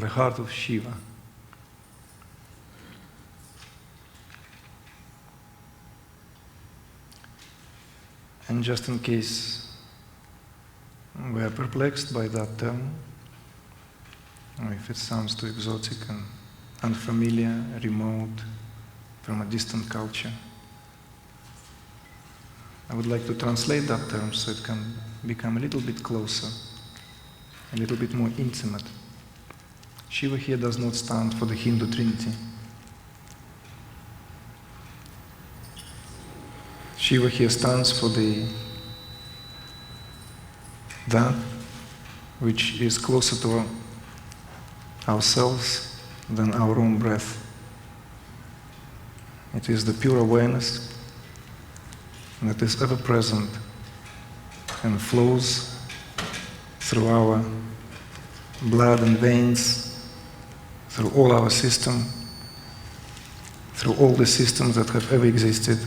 the heart of Shiva. And just in case we are perplexed by that term, or if it sounds too exotic and unfamiliar, remote, from a distant culture, I would like to translate that term so it can become a little bit closer, a little bit more intimate. Shiva here does not stand for the Hindu Trinity. Shiva here stands for that which is closer to ourselves than our own breath. It is the pure awareness that is ever present and flows through our blood and veins, through all our system, through all the systems that have ever existed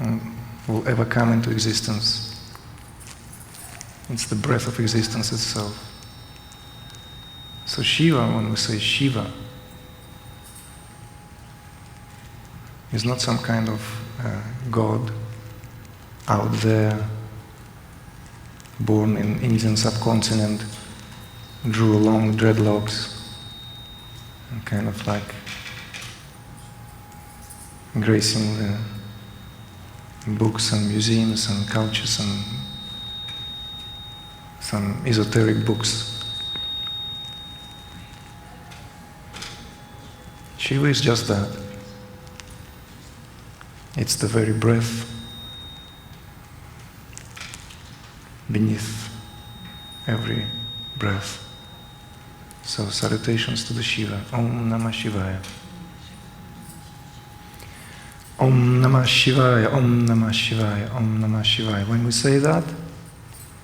and will ever come into existence. It's the breath of existence itself. So Shiva, when we say Shiva, is not some kind of god out there, born in Indian subcontinent, drew long dreadlocks, and kind of like gracing the books and museums and cultures and some esoteric books. Shiva is just that. It's the very breath beneath every breath. So salutations to the Shiva. Om Namah Shivaya. Om Namah Shivaya, Om Namah Shivaya, Om Namah Shivaya. When we say that,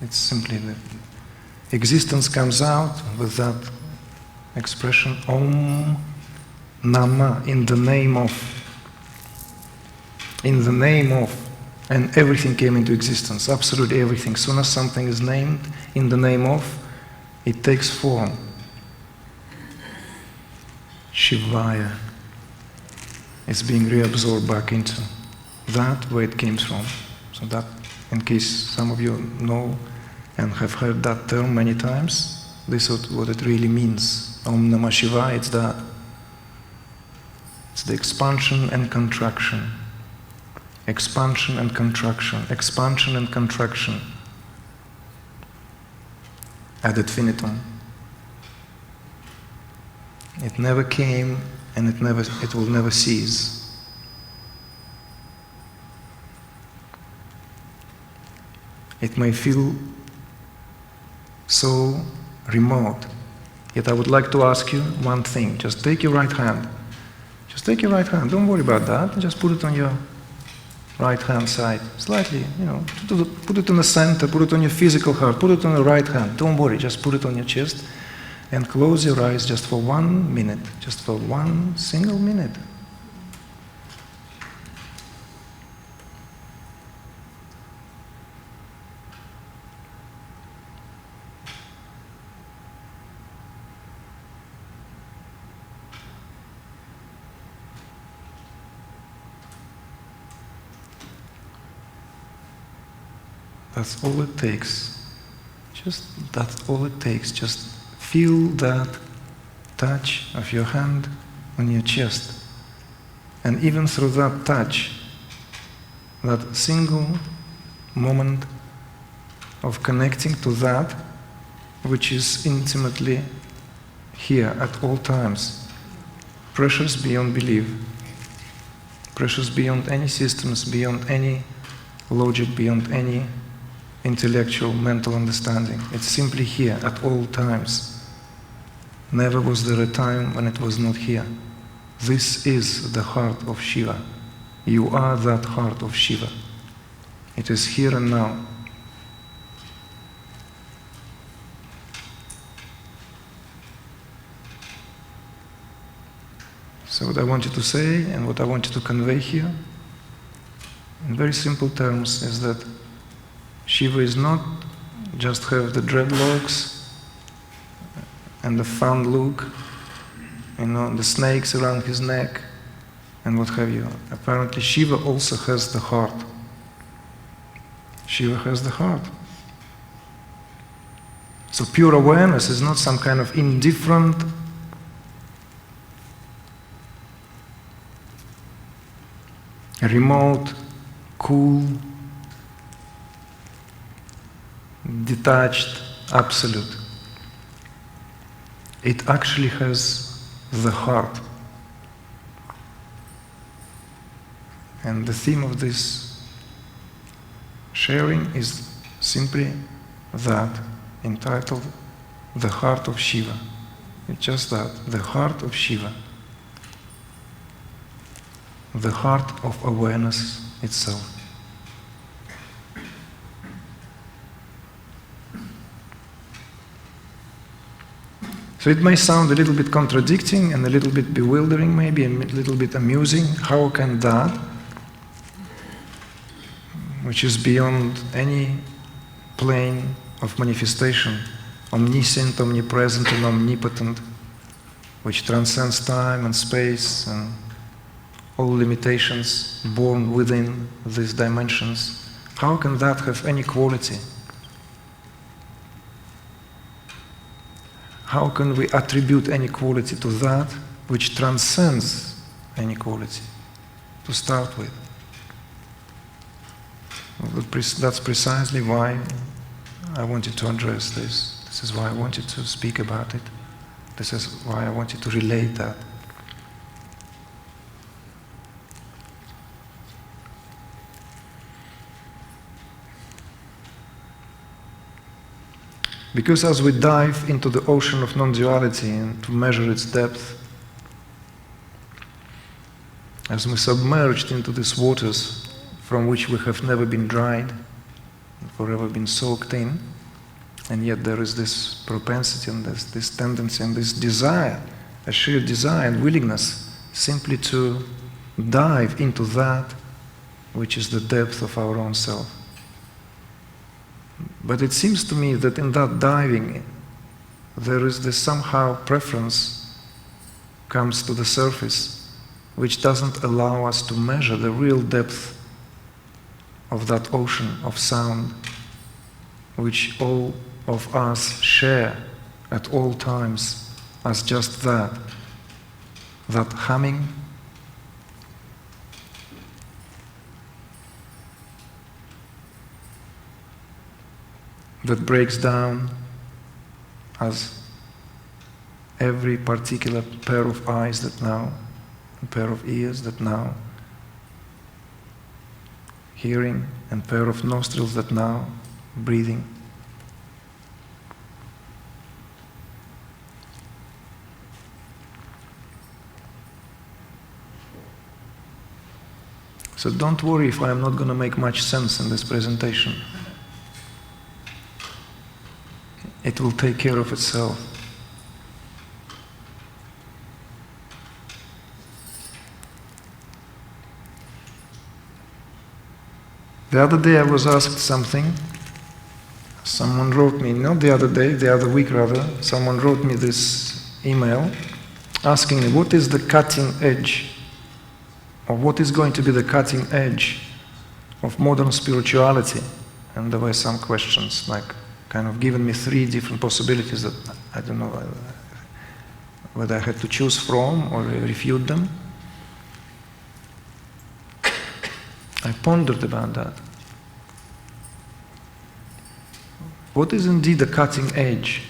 it's simply that existence comes out with that expression, Om Namah, in the name of, and everything came into existence, absolutely everything. As soon as something is named in the name of, it takes form. Shivaya is being reabsorbed back into that where it came from. So that, in case some of you know and have heard that term many times, this is what it really means. Om Namah Shivaya, it's that. It's the expansion and contraction. Expansion and contraction. Expansion and contraction. Ad infinitum. It never came and it will never cease. It may feel so remote, yet I would like to ask you one thing. Just take your right hand. Just take your right hand. Don't worry about that. Just put it on your right hand side. Slightly, put it in the center, put it on your physical heart, put it on the right hand. Don't worry, just put it on your chest and close your eyes just for 1 minute. Just for 1 single minute. That's all it takes. That's all it takes. Just feel that touch of your hand on your chest. And even through that touch, that single moment of connecting to that which is intimately here at all times, precious beyond belief, precious beyond any systems, beyond any logic, beyond any intellectual, mental understanding. It's simply here at all times. Never was there a time when it was not here. This is the heart of Shiva. You are that heart of Shiva. It is here and now. So what I want you to say and what I want you to convey here, in very simple terms, is that Shiva is not just have the dreadlocks and the fun look, the snakes around his neck, and what have you. Apparently Shiva also has the heart. Shiva has the heart. So pure awareness is not some kind of indifferent, remote, cool, detached, absolute. It actually has the heart. And the theme of this sharing is simply that, entitled The Heart of Shiva. It's just that, the heart of Shiva. The heart of awareness itself. So it may sound a little bit contradicting and a little bit bewildering, maybe a little bit amusing. How can that, which is beyond any plane of manifestation, omniscient, omnipresent, and omnipotent, which transcends time and space and all limitations born within these dimensions, how can that have any quality? How can we attribute any quality to that which transcends any quality to start with? That's precisely why I wanted to address this. This is why I wanted to speak about it. This is why I wanted to relate that. Because as we dive into the ocean of non-duality and to measure its depth, as we submerged into these waters from which we have never been dried, forever been soaked in, and yet there is this propensity and this tendency and this desire, a sheer desire and willingness simply to dive into that which is the depth of our own self. But it seems to me that in that diving, there is this somehow preference comes to the surface, which doesn't allow us to measure the real depth of that ocean of sound, which all of us share at all times as just that humming, that breaks down as every particular pair of eyes that now, a pair of ears that now, hearing, and pair of nostrils that now, breathing. So don't worry if I am not going to make much sense in this presentation. It will take care of itself. The other day I was asked something. Someone wrote me, not the other day, the other week rather, someone wrote me this email asking me what is the cutting edge, or what is going to be the cutting edge of modern spirituality. And there were some questions like kind of given me 3 different possibilities that I don't know whether I had to choose from or refute them. I pondered about that. What is indeed the cutting edge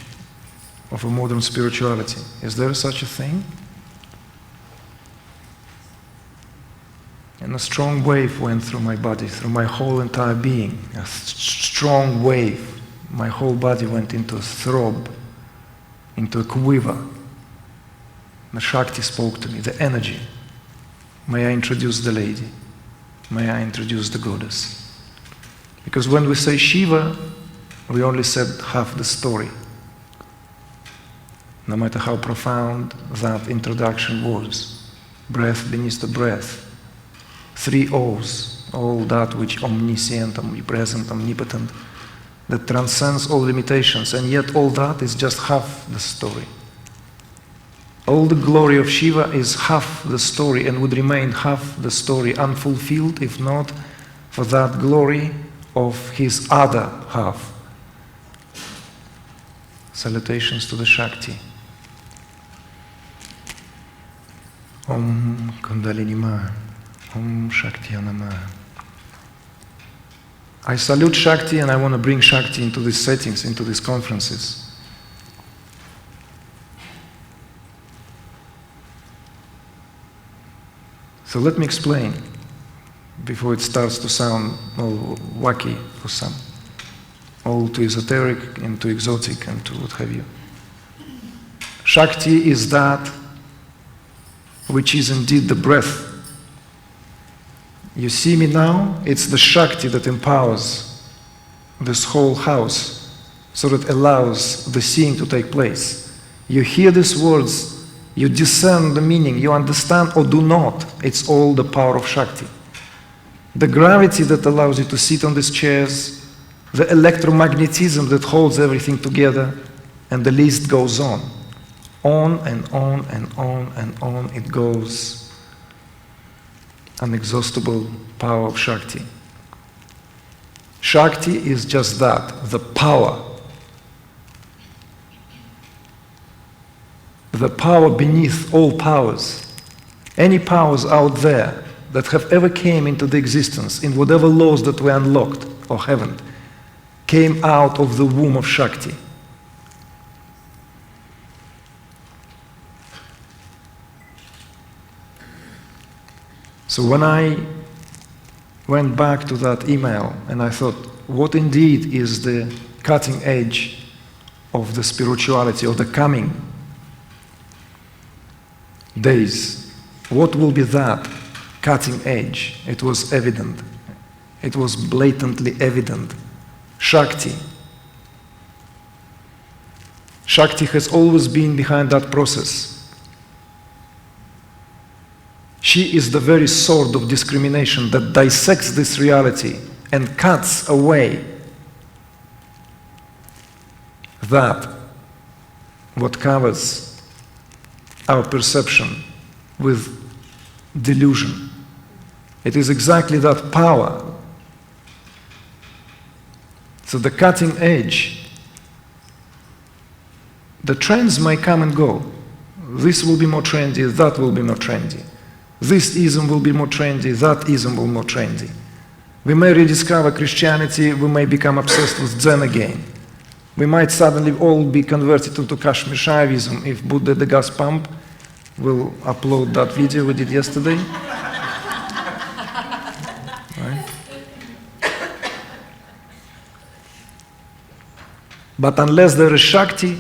of a modern spirituality? Is there such a thing? And a strong wave went through my body, through my whole entire being. A strong wave. My whole body went into a throb, into a quiver. The Shakti spoke to me, the energy. May I introduce the lady? May I introduce the goddess? Because when we say Shiva, we only said half the story. No matter how profound that introduction was. Breath beneath the breath. 3 O's, all that which omniscient, omnipresent, omnipotent, that transcends all limitations, and yet all that is just half the story. All the glory of Shiva is half the story and would remain half the story unfulfilled if not for that glory of his other half. Salutations to the Shakti. Om Kundalini Ma. Om Shakti Anama. I salute Shakti and I want to bring Shakti into these settings, into these conferences. So let me explain before it starts to sound all wacky for some, all too esoteric and too exotic and too what have you. Shakti is that which is indeed the breath. You see me now, it's the Shakti that empowers this whole house so that it allows the seeing to take place. You hear these words, you discern the meaning, you understand or do not. It's all the power of Shakti. The gravity that allows you to sit on these chairs, the electromagnetism that holds everything together, and the list goes on. On and on and on and on it goes. Inexhaustible power of Shakti. Shakti is just that, the power. The power beneath all powers. Any powers out there that have ever came into the existence in whatever laws that were unlocked or haven't, came out of the womb of Shakti. So when I went back to that email and I thought, what indeed is the cutting edge of the spirituality, of the coming days? What will be that cutting edge? It was evident. It was blatantly evident. Shakti. Shakti has always been behind that process. She is the very sword of discrimination that dissects this reality and cuts away that what covers our perception with delusion. It is exactly that power. So the cutting edge, the trends may come and go. This will be more trendy, that will be more trendy. This ism will be more trendy, that ism will be more trendy. We may rediscover Christianity, we may become obsessed with Zen again. We might suddenly all be converted into Kashmir Shaivism if Buddha the gas pump will upload that video we did yesterday. Right? But unless there is Shakti,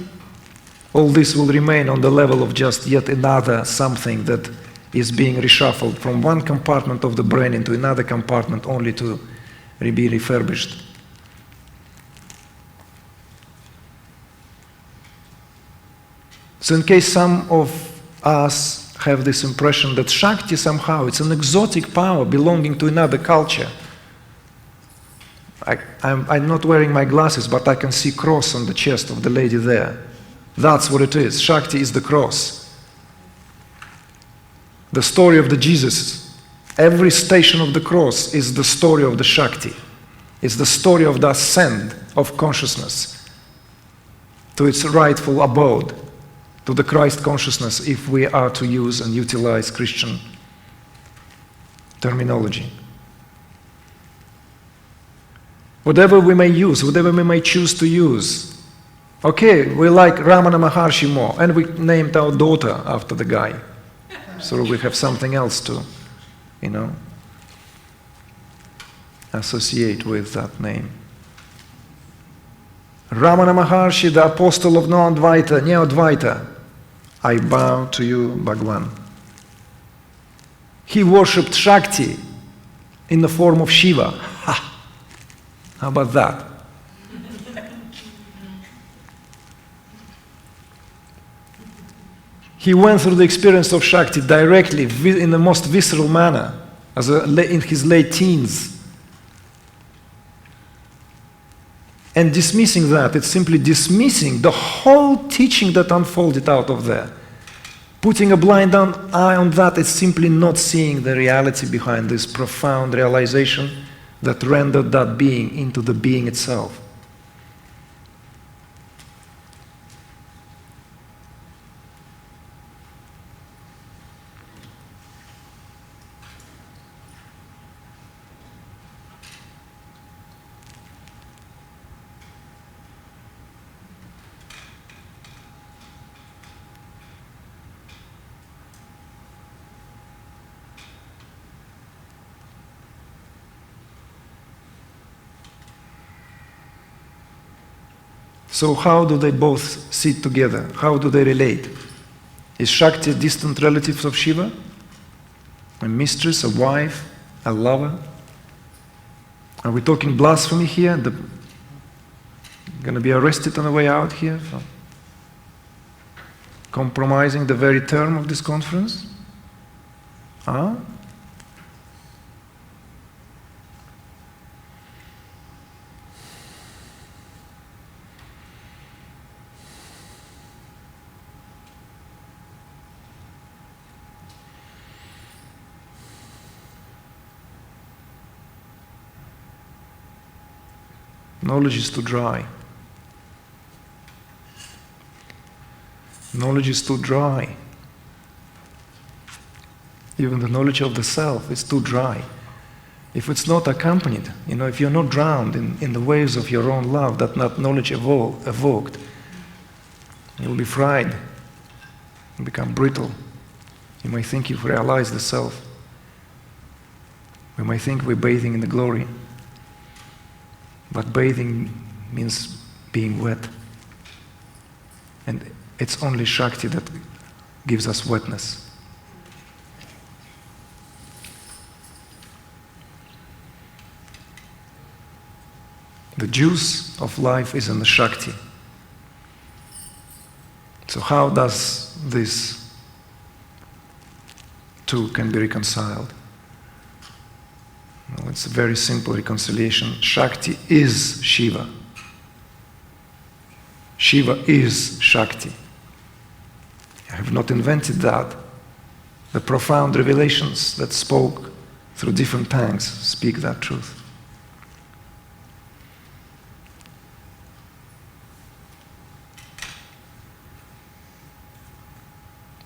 all this will remain on the level of just yet another something that is being reshuffled from one compartment of the brain into another compartment only to be refurbished. So in case some of us have this impression that Shakti somehow, it's an exotic power belonging to another culture. I'm not wearing my glasses, but I can see cross on the chest of the lady there. That's what it is. Shakti is the cross. The story of the Jesus. Every station of the cross is the story of the Shakti. It's the story of the ascent of consciousness to its rightful abode, to the Christ consciousness, if we are to use and utilize Christian terminology. Whatever we may use, whatever we may choose to use. Okay, we like Ramana Maharshi more, and we named our daughter after the guy. So we have something else to, associate with that name. Ramana Maharshi, the apostle of non-Advaita, Neo-Advaita. I bow to you, Bhagwan. He worshipped Shakti in the form of Shiva. Ha! How about that? He went through the experience of Shakti directly, in the most visceral manner, in his late teens. And dismissing that, it's simply dismissing the whole teaching that unfolded out of there. Putting a blind eye on that is simply not seeing the reality behind this profound realization that rendered that being into the being itself. So how do they both sit together? How do they relate? Is Shakti a distant relative of Shiva? A mistress, a wife, a lover? Are we talking blasphemy here? Going to be arrested on the way out here for compromising the very term of this conference? Huh? Knowledge is too dry. Knowledge is too dry. Even the knowledge of the self is too dry. If it's not accompanied, if you're not drowned in the waves of your own love that knowledge evoked, you'll be fried and become brittle. You might think you've realized the self. We might think we're bathing in the glory. But bathing means being wet. And it's only Shakti that gives us wetness. The juice of life is in the Shakti. So how does this two can be reconciled? Well, it's a very simple reconciliation. Shakti is Shiva. Shiva is Shakti. I have not invented that. The profound revelations that spoke through different tongues speak that truth.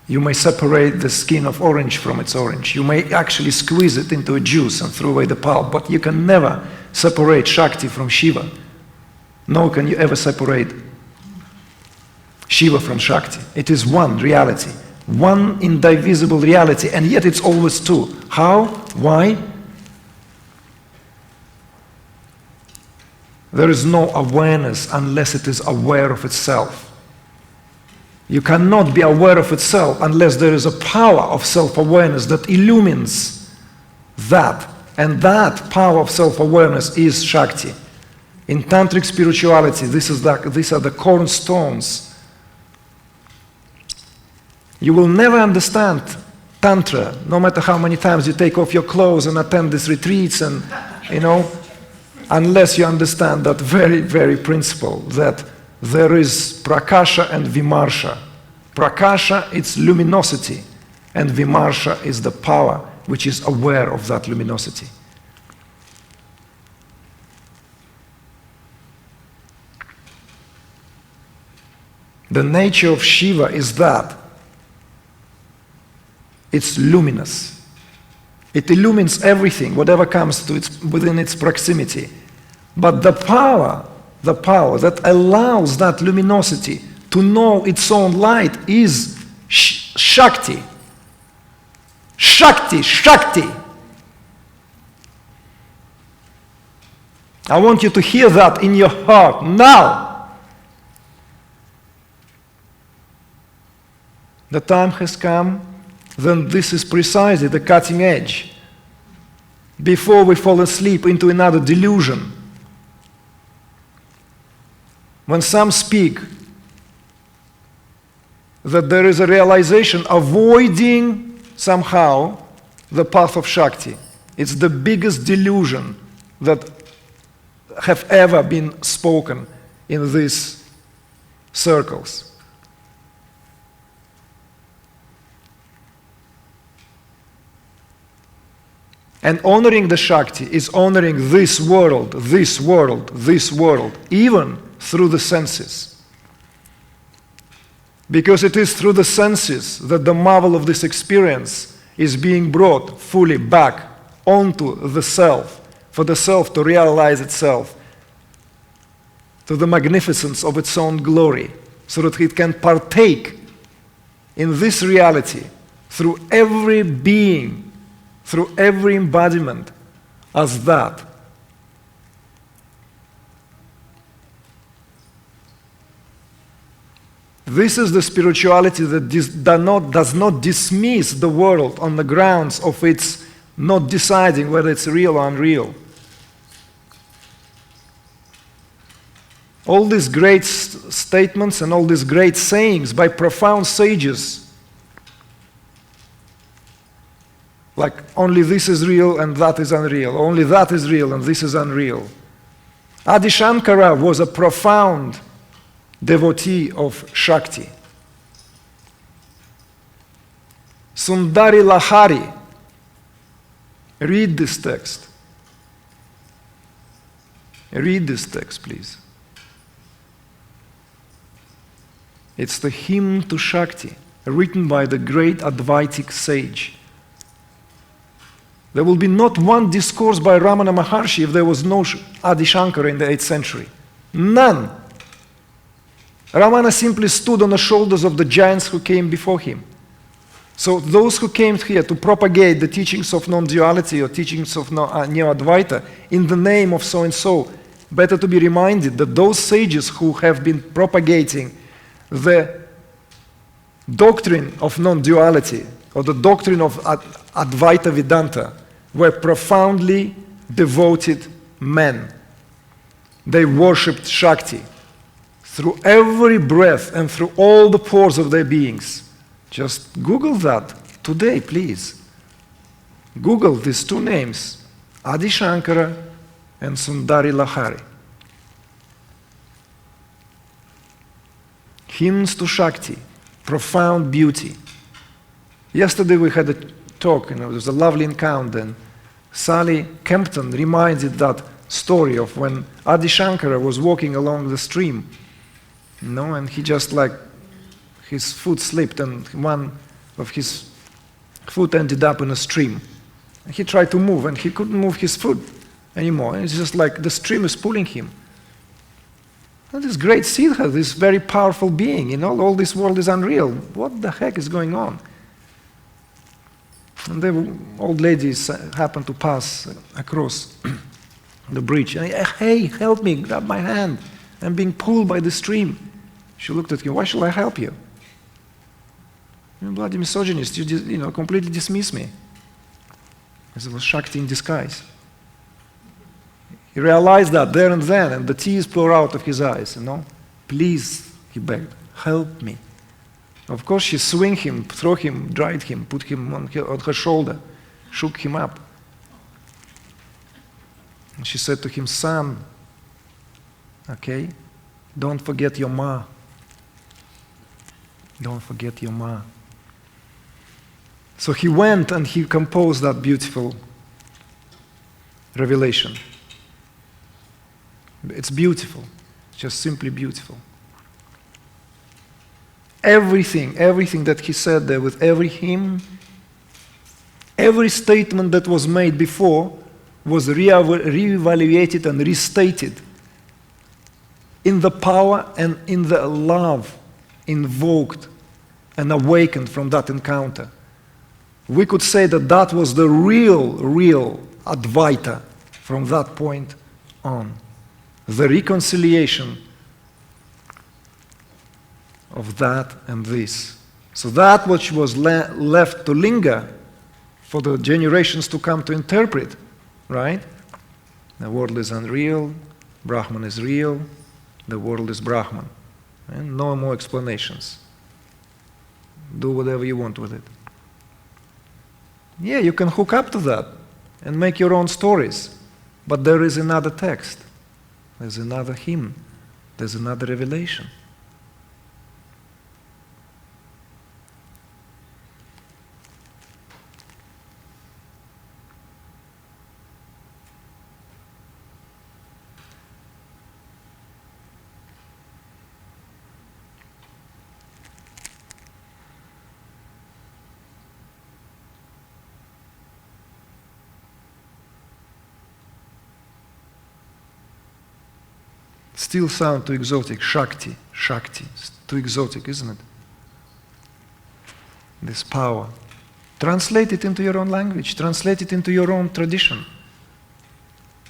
You may separate the skin of orange from its orange. You may actually squeeze it into a juice and throw away the pulp, but you can never separate Shakti from Shiva. Nor can you ever separate Shiva from Shakti. It is one reality, one indivisible reality, and yet it's always two. How? Why? There is no awareness unless it is aware of itself. You cannot be aware of itself unless there is a power of self-awareness that illumines that. And that power of self-awareness is Shakti. In Tantric spirituality, these are the cornerstones. You will never understand Tantra, no matter how many times you take off your clothes and attend these retreats, and unless you understand that very, very principle, that there is Prakasha and Vimarsha. Prakasha is luminosity, and Vimarsha is the power which is aware of that luminosity. The nature of Shiva is that it's luminous. It illumines everything, whatever comes to within its proximity. But the power that allows that luminosity to know its own light is Shakti. Shakti, Shakti. I want you to hear that in your heart now. The time has come, then this is precisely the cutting edge. Before we fall asleep into another delusion. When some speak that there is a realization avoiding somehow the path of Shakti, it's the biggest delusion that have ever been spoken in these circles. And honoring the Shakti is honoring this world, this world, this world, even through the senses. Because it is through the senses that the marvel of this experience is being brought fully back onto the self, for the self to realize itself to the magnificence of its own glory, so that it can partake in this reality through every being, through every embodiment as that. This is the spirituality that does not dismiss the world on the grounds of its not deciding whether it's real or unreal. All these great statements and all these great sayings by profound sages, like only this is real and that is unreal, only that is real and this is unreal. Adi Shankara was a profound devotee of Shakti. Sundari Lahari, read this text. Read this text, please. It's the hymn to Shakti, written by the great Advaitic sage. There will be not one discourse by Ramana Maharshi if there was no Adi Shankara in the 8th century. None. Ramana simply stood on the shoulders of the giants who came before him. So those who came here to propagate the teachings of non-duality or teachings of Neo-Advaita in the name of so-and-so, better to be reminded that those sages who have been propagating the doctrine of non-duality or the doctrine of Advaita Vedanta were profoundly devoted men. They worshipped Shakti through every breath and through all the pores of their beings. Just Google that today, please. Google these two names, Adi Shankara and Sundari Lahari. Hymns to Shakti, profound beauty. Yesterday we had a talk, there was a lovely encounter, and Sally Kempton reminded that story of when Adi Shankara was walking along the stream, and he just his foot slipped and one of his foot ended up in a stream. And he tried to move and he couldn't move his foot anymore. It's just like the stream is pulling him. And this great Siddha, this very powerful being, all this world is unreal. What the heck is going on? And the old ladies happened to pass across the bridge. And, hey, help me, grab my hand. I'm being pulled by the stream. She looked at him, why shall I help you? You're a bloody misogynist, you completely dismiss me. As it was Shakti in disguise. He realized that there and then, and the tears poured out of his eyes, Please, he begged, help me. Of course, she swung him, threw him, dried him, put him on her shoulder, shook him up. And she said to him, son, okay, don't forget your ma. Don't forget your ma. So he went and he composed that beautiful revelation. It's beautiful, just simply beautiful. Everything that he said there with every hymn, every statement that was made before was re-evaluated and restated in the power and in the love invoked and awakened from that encounter. We could say that was the real Advaita from that point on. The reconciliation of that and this. So that which was left to linger for the generations to come to interpret, right? The world is unreal, Brahman is real, the world is Brahman. And no more explanations. Do whatever you want with it. Yeah, you can hook up to that and make your own stories. But there is another text. There's another hymn. There's another revelation. Still sound too exotic. Shakti, Shakti. It's too exotic, isn't it? This power. Translate it into your own language. Translate it into your own tradition.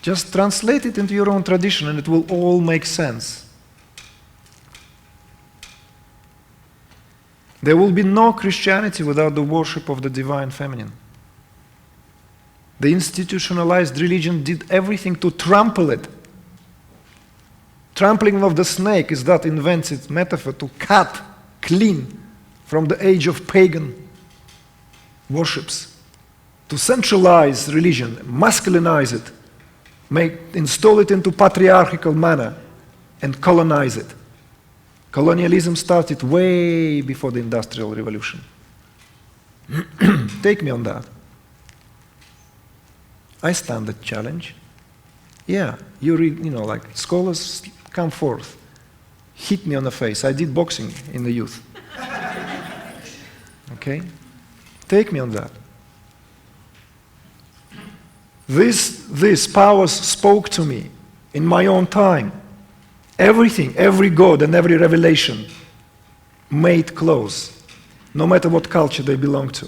Just translate it into your own tradition and it will all make sense. There will be no Christianity without the worship of the divine feminine. The institutionalized religion did everything to trample it. Trampling of the snake is that invented metaphor to cut clean from the age of pagan worships, to centralize religion, masculinize it, install it into patriarchal manner, and colonize it. Colonialism started way before the Industrial Revolution. Take me on that. I stand the challenge. Yeah, you read, like scholars come forth, hit me on the face. I did boxing in the youth. Okay? Take me on that. These powers spoke to me in my own time. Everything, every god and every revelation made close, no matter what culture they belong to.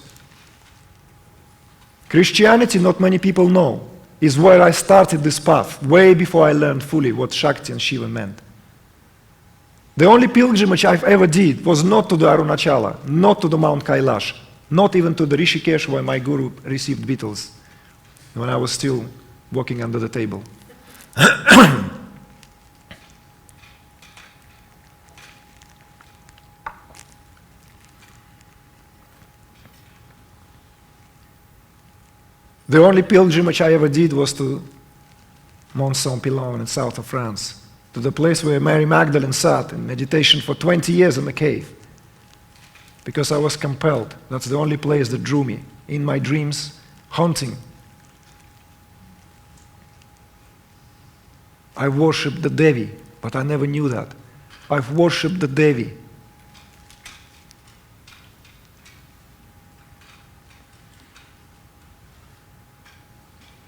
Christianity, not many people know, is where I started this path, way before I learned fully what Shakti and Shiva meant. The only pilgrimage I've ever did was not to the Arunachala, not to the Mount Kailash, not even to the Rishikesh where my guru received beetles when I was still walking under the table. The only pilgrimage I ever did was to Mont Saint-Pilon in south of France, to the place where Mary Magdalene sat in meditation for 20 years in the cave, because I was compelled. That's the only place that drew me, in my dreams, haunting. I worshipped the Devi, but I never knew that. I've worshipped the Devi.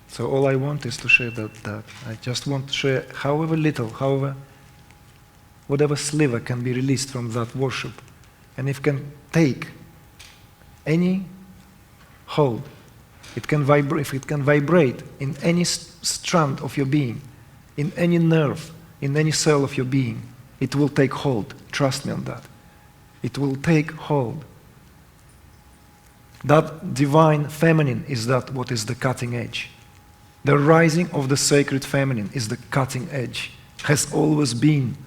So all I want is to share that. I just want to share however little, whatever sliver can be released from that worship. And if it can take any hold, if it can vibrate in any strand of your being, in any nerve, in any cell of your being, it will take hold. Trust me on that. It will take hold. That divine feminine is that what is the cutting edge. The rising of the sacred feminine is the cutting edge. Has always been,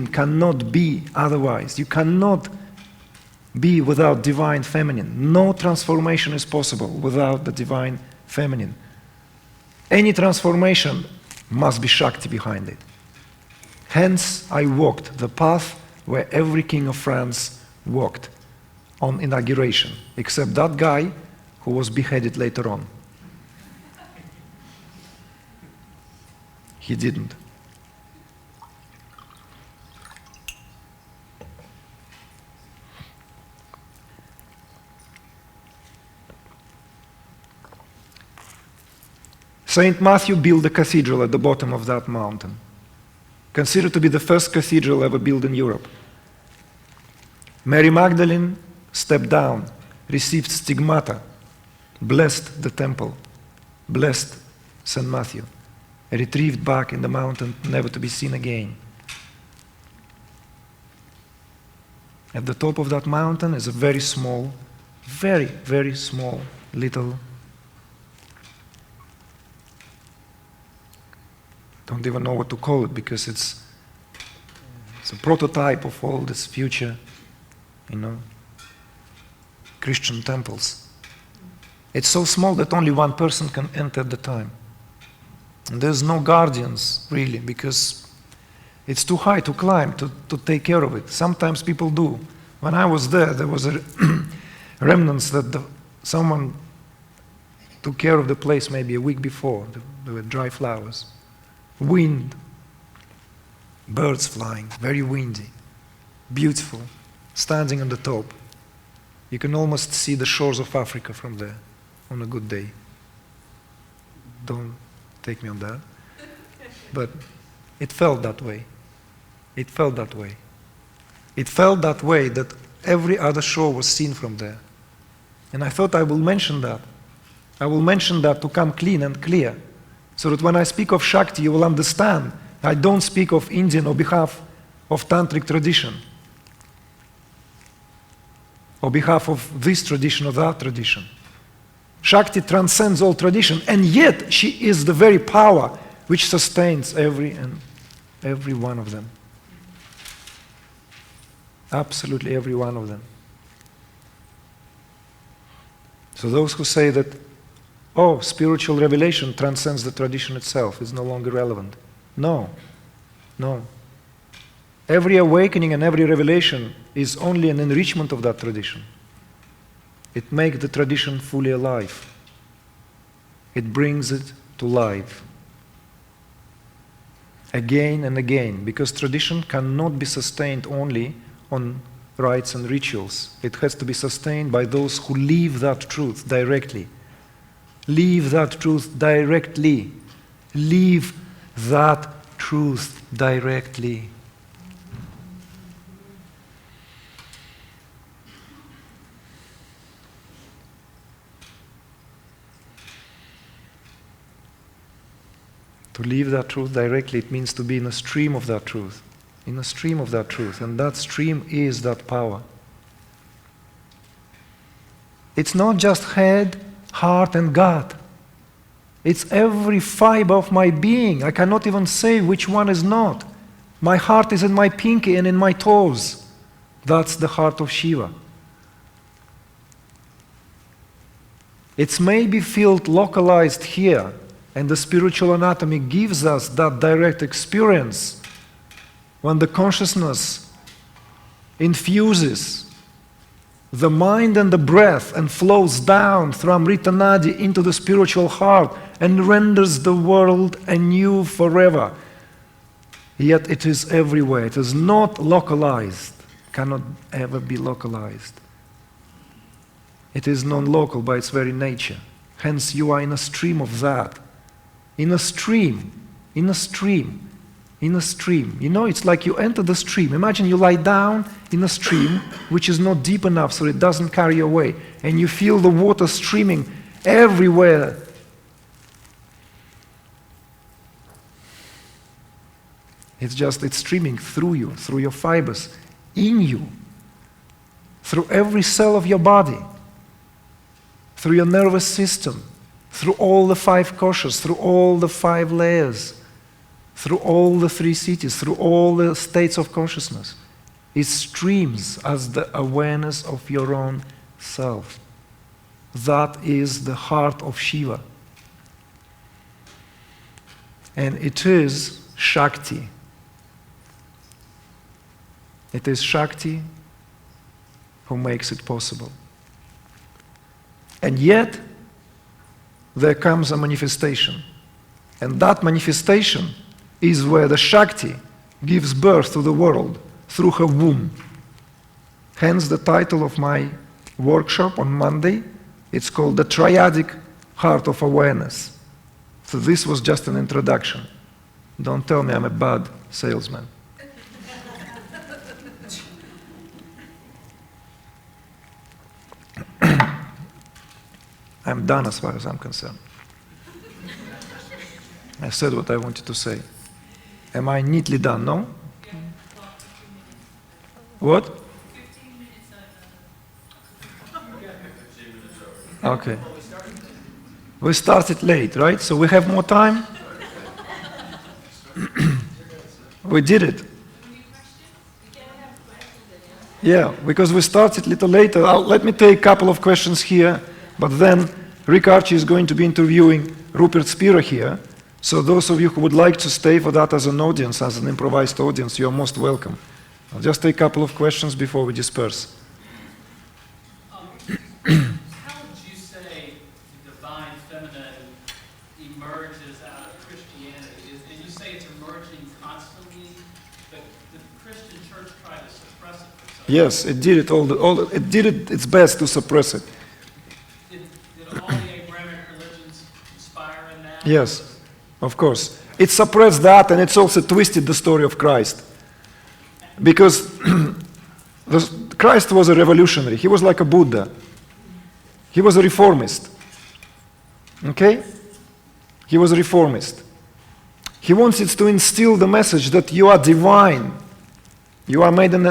cannot be otherwise. You cannot be without divine feminine. No transformation is possible without the divine feminine. Any transformation must be Shakti behind it. Hence, I walked the path where every king of France walked on inauguration, except that guy who was beheaded later on. He didn't. Saint Matthew built a cathedral at the bottom of that mountain, considered to be the first cathedral ever built in Europe. Mary Magdalene stepped down, received stigmata, blessed the temple, blessed Saint Matthew, retrieved back in the mountain, never to be seen again. At the top of that mountain is a very small, very, very small little, don't even know what to call it because it's a prototype of all this future, Christian temples. It's so small that only one person can enter at the time. And there's no guardians, really, because it's too high to climb, to take care of it. Sometimes people do. When I was there was a remnants that someone took care of the place maybe a week before. There were dry flowers. Wind, birds flying, very windy, beautiful, standing on the top. You can almost see the shores of Africa from there on a good day. Don't take me on that. But It felt that way. It felt that way. It felt that way that every other shore was seen from there. And I thought I will mention that. I will mention that to come clean and clear, so that when I speak of Shakti, you will understand I don't speak of Indian or behalf of Tantric tradition, or behalf of this tradition or that tradition. Shakti transcends all tradition, and yet she is the very power which sustains every one of them. Absolutely every one of them. So those who say that, oh, spiritual revelation transcends the tradition itself, is no longer relevant. No, no. Every awakening and every revelation is only an enrichment of that tradition. It makes the tradition fully alive. It brings it to life. Again and again, because tradition cannot be sustained only on rites and rituals. It has to be sustained by those who live that truth directly. Live that truth directly. Live that truth directly. To live that truth directly, it means to be in a stream of that truth. In a stream of that truth. And that stream is that power. It's not just head, heart, and gut. It's every fiber of my being. I cannot even say which one is not. My heart is in my pinky and in my toes. That's the heart of Shiva. It's maybe felt localized here, and the spiritual anatomy gives us that direct experience when the consciousness infuses the mind and the breath and flows down through Amrita Nadi into the spiritual heart and renders the world anew forever. Yet it is everywhere. It is not localized, cannot ever be localized. It is non-local by its very nature. Hence you are in a stream of that. In a stream, in a stream, in a stream. You know, it's like you enter the stream. Imagine you lie down in a stream which is not deep enough so it doesn't carry you away, and you feel the water streaming everywhere. It's streaming through you, through your fibers, in you, through every cell of your body, through your nervous system, through all the 5 koshas, through all the 5 layers, through all the 3 cities, through all the states of consciousness. It streams as the awareness of your own self. That is the heart of Shiva. And it is Shakti. It is Shakti who makes it possible. And yet, there comes a manifestation. And that manifestation is where the Shakti gives birth to the world through her womb. Hence the title of my workshop on Monday. It's called the Triadic Heart of Awareness. So this was just an introduction. Don't tell me I'm a bad salesman. I'm done as far as I'm concerned. I said what I wanted to say. Am I neatly done? No? What? 15 minutes. Okay. We started late, right? So we have more time? We did it. Yeah, because we started a little later. Let me take a couple of questions here, but then Rick Archie is going to be interviewing Rupert Spira here. So those of you who would like to stay for that as an audience, as an improvised audience, you are most welcome. I'll just take a couple of questions before we disperse. How would you say the divine feminine emerges out of Christianity? And you say it's emerging constantly, but the Christian church tried to suppress it for some time. Yes, it did it it did its best to suppress it. Did all the Abrahamic religions conspire in that? Yes. Of course. It suppressed that, and it's also twisted the story of Christ. Because Christ was a revolutionary. He was like a Buddha. He was a reformist. Okay? He was a reformist. He wanted to instill the message that you are divine. You are made in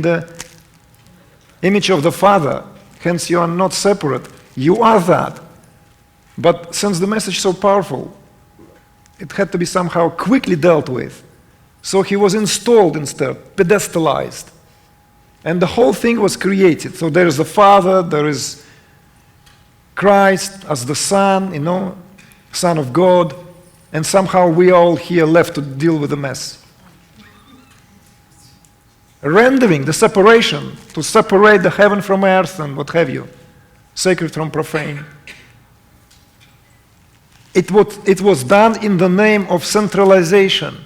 the image of the Father. Hence you are not separate. You are that. But since the message is so powerful, it had to be somehow quickly dealt with. So he was installed instead, pedestalized. And the whole thing was created. So there is the Father, there is Christ as the Son, Son of God, and somehow we are all here left to deal with the mess. Rendering the separation, to separate the heaven from earth and what have you, sacred from profane. It was done in the name of centralization.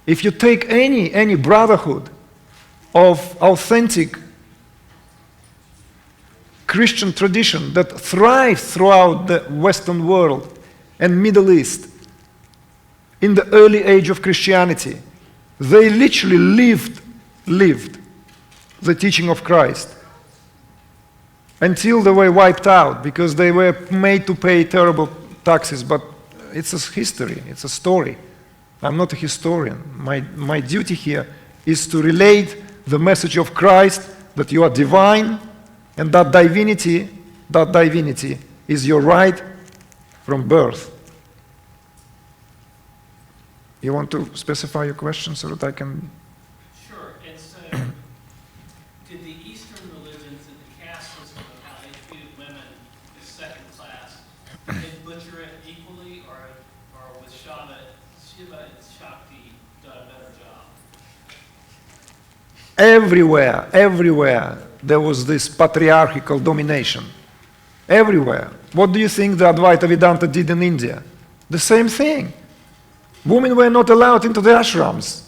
If you take any brotherhood of authentic Christian tradition that thrives throughout the Western world and Middle East, in the early age of Christianity, they literally lived the teaching of Christ until they were wiped out because they were made to pay terrible taxes. But it's a history, it's a story. I'm not a historian. My duty here is to relate the message of Christ that you are divine, and that divinity is your right from birth. You want to specify your question so that I can... Sure. It's, did the Eastern religions and the caste system of how they treated women as second class, did they butcher it equally, or with Shiva and Shakti done a better job? Everywhere there was this patriarchal domination. Everywhere. What do you think the Advaita Vedanta did in India? The same thing. Women were not allowed into the ashrams.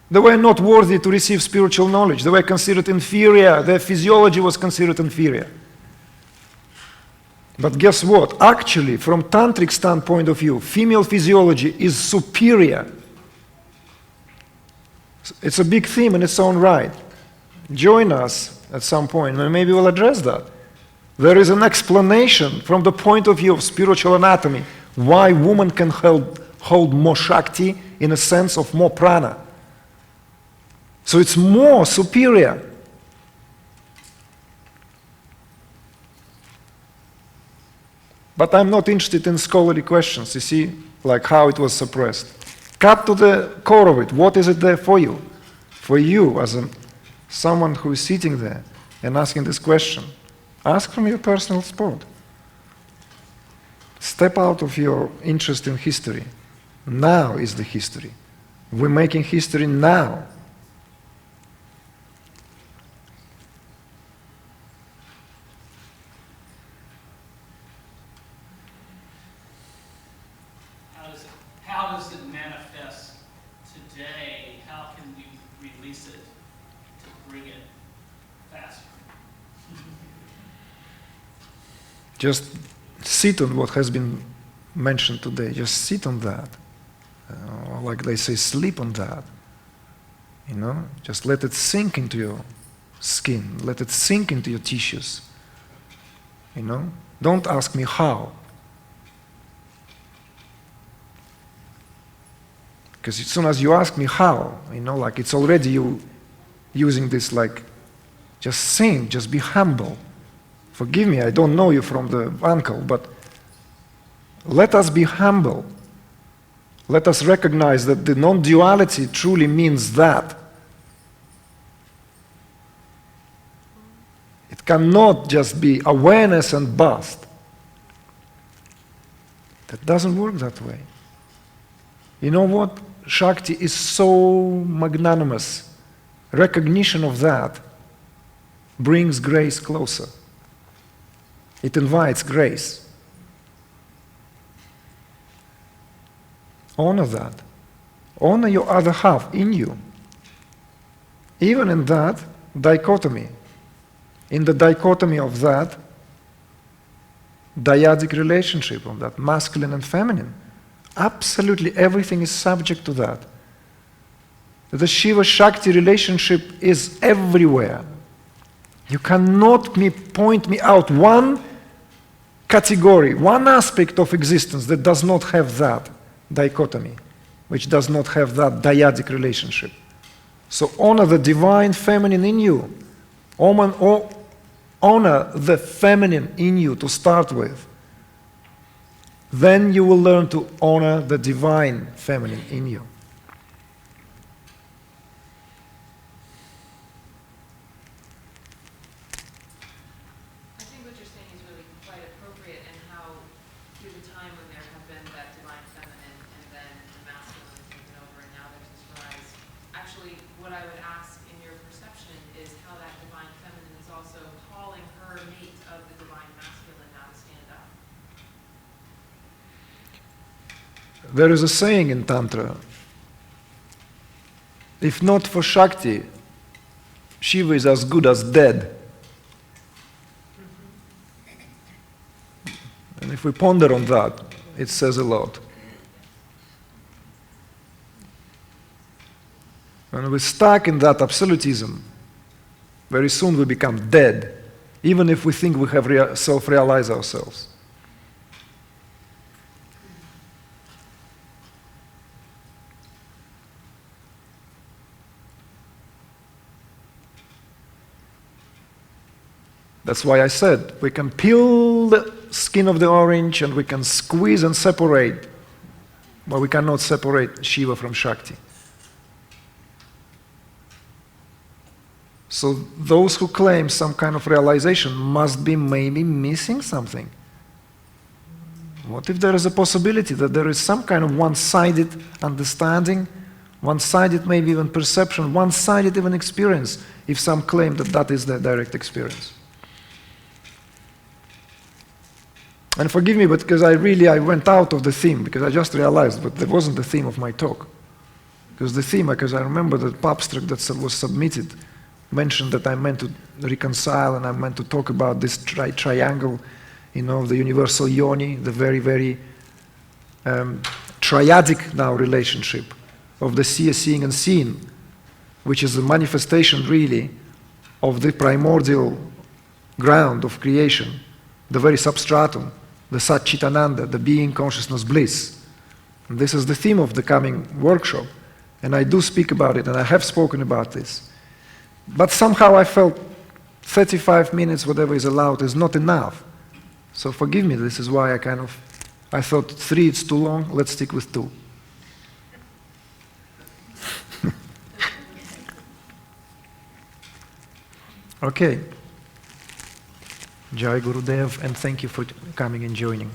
They were not worthy to receive spiritual knowledge. They were considered inferior. Their physiology was considered inferior. But guess what? Actually, from tantric standpoint of view, female physiology is superior. It's a big theme in its own right. Join us at some point, and maybe we'll address that. There is an explanation from the point of view of spiritual anatomy why woman can hold more Shakti in a sense of more prana. So it's more superior. But I'm not interested in scholarly questions, you see, like how it was suppressed. Cut to the core of it. What is it there for you? For you, as someone who is sitting there and asking this question, ask from your personal spot. Step out of your interest in history. Now is the history. We're making history now. How does it manifest today? How can we release it to bring it faster? Just sit on what has been mentioned today. Just sit on that. Like they say, sleep on that. Just let it sink into your skin. Let it sink into your tissues. Don't ask me how. Because as soon as you ask me how, like it's already you using this like, just sing, just be humble. Forgive me, I don't know you from the uncle, but let us be humble. Let us recognize that the non-duality truly means that. It cannot just be awareness and bust. That doesn't work that way. You know what? Shakti is so magnanimous. Recognition of that brings grace closer. It invites grace. Honor that. Honor your other half in you. Even in that dichotomy. In the dichotomy of that dyadic relationship, of that masculine and feminine, Absolutely everything is subject to that. The Shiva-Shakti relationship is everywhere. You cannot point me out one category, one aspect of existence that does not have that dichotomy, which does not have that dyadic relationship. So honor the divine feminine in you. Honor the feminine in you to start with. Then you will learn to honor the divine feminine in you. I think what you're saying is really quite appropriate, and how through the time when there have been that divine feminine and then the masculine has taken over and now there's this rise. Actually, what I would ask in your perception is how that divine feminine is also calling her mate of the divine masculine now to stand up. There is a saying in Tantra, if not for Shakti, Shiva is as good as dead. And if we ponder on that, it says a lot. When we're stuck in that absolutism, very soon we become dead, even if we think we have self-realized ourselves. That's why I said we can peel the skin of the orange and we can squeeze and separate, but we cannot separate Shiva from Shakti. So those who claim some kind of realization must be maybe missing something. What if there is a possibility that there is some kind of one-sided understanding, one-sided maybe even perception, one-sided even experience, if some claim that that is the direct experience? And forgive me, but because I went out of the theme, because I just realized, but that wasn't the theme of my talk. Because the theme, because I remember the abstract that was submitted, mentioned that I meant to reconcile and I meant to talk about this triangle, the universal Yoni, the very, very triadic now relationship of the seer, seeing and seen, which is a manifestation really of the primordial ground of creation, the very substratum, the Satchitananda, the Being-Consciousness-Bliss. And this is the theme of the coming workshop. And I do speak about it, and I have spoken about this. But somehow I felt 35 minutes, whatever is allowed, is not enough. So forgive me, this is why I thought 3 it's too long, let's stick with 2. Okay. Jai Gurudev, and thank you for coming and joining.